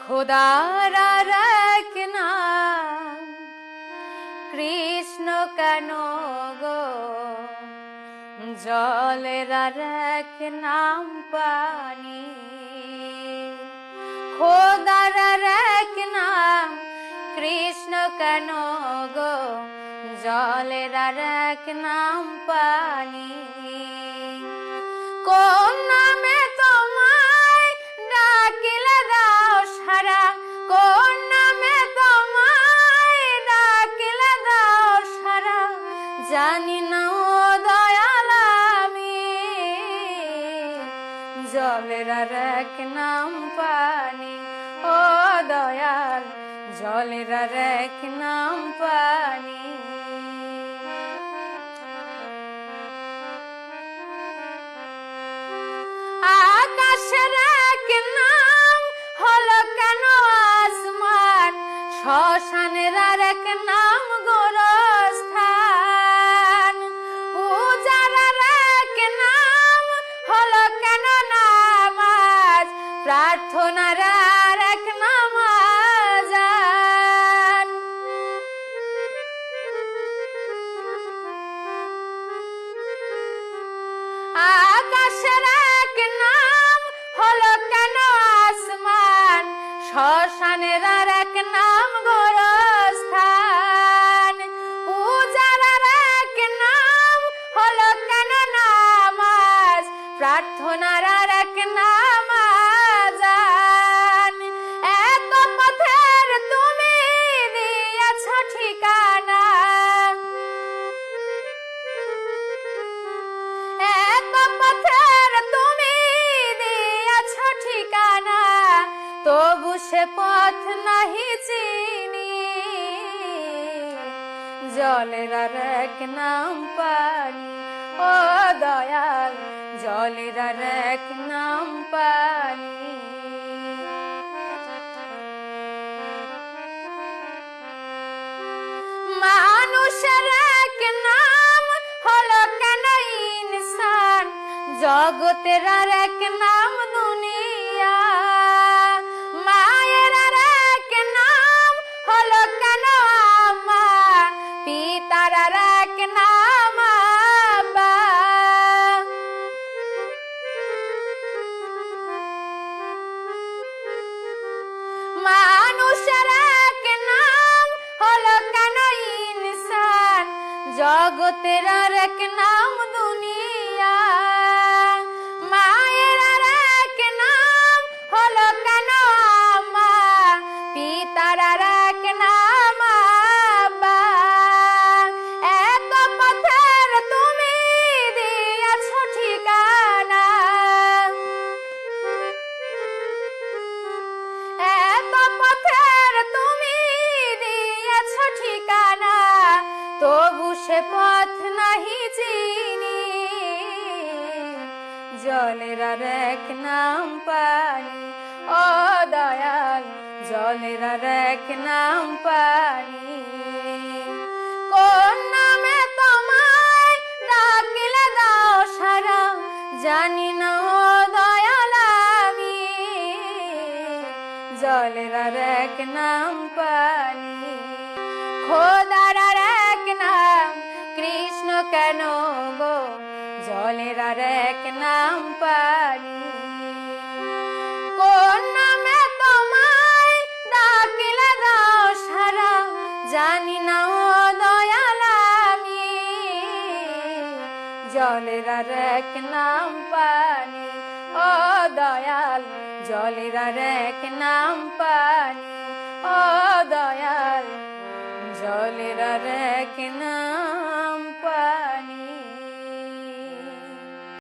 খোদার আর এক নাম কৃষ্ণ কেন গো, জলের আর এক নাম পানি। খোদার আর এক নাম কৃষ্ণ কেন গো, জলের আর এক নাম পানি। কোন নামে তোমায় ডাকিলে দাও সারা, কোন নামে তোমায় ডাকিলে দাও সারা, জানি না ও দয়াল আমি, জলের আর এক নাম পানি। ও দয়াল, জলের আর এক নাম পানি। আকাশের এক নাম হলো কেন আসমান, শ্মশানের আর এক নাম গোরস্থান। পূজার আর এক নাম হলো কেন নামাজ, প্রার্থনার আর এক নাম আযান। আকাশের এক নাম হলো কেন আসমান, শ্মশানের আর এক নাম গোরস্থান। পূজার আর এক নাম হলো কেন নামাজ, প্রার্থনার আর এক নাম আযান। এত পথের তুমি দিয়েছ ঠিকানা, এত পথের তুমি দিয়েছ ঠিকানা, তবু সে পথ নাহি চিনি, জলের আর এক নাম পানি। ও দয়াল, জলের আর এক নাম পানি। মানুষের এক নাম হলো কেন ইনসান, জগতের আর এক নাম দুনিয়া। মায়ের আর এক নাম হলো কেন আম্মা, পিতার আর এক নাম আব্বা। মানুষের এক নাম হলো কেন ইনসান, জগতের আর এক নাম দুনিয়া। মায়ের আর এক নাম হলো কেন আম্মা, পিতার আর এক নাম আব্বা। এত পথের তুমি দিয়েছ ঠিকানা, এত পথের তুমি দিয়েছ ঠিকানা, তবু সে পথ নাহি চিনি, জলের আর এক নাম পানি। ও দয়াল, জলের আর এক নাম পানি। কোন নামে তোমায় ডাকিলে দাও সারা, জানি না ও দয়াল আমি, জলের আর এক নাম পানি। খোদার আর এক নাম কৃষ্ণ কেন গো, জলের আর এক নাম পানি। কোন নামে তোমায় ডাকিলে দাও সারা, জানি না ও দয়াল আমি, জলের আর এক নাম পানি। ও দয়াল, জলের আর এক নাম পানি। ও দয়াল, জলের আর এক নাম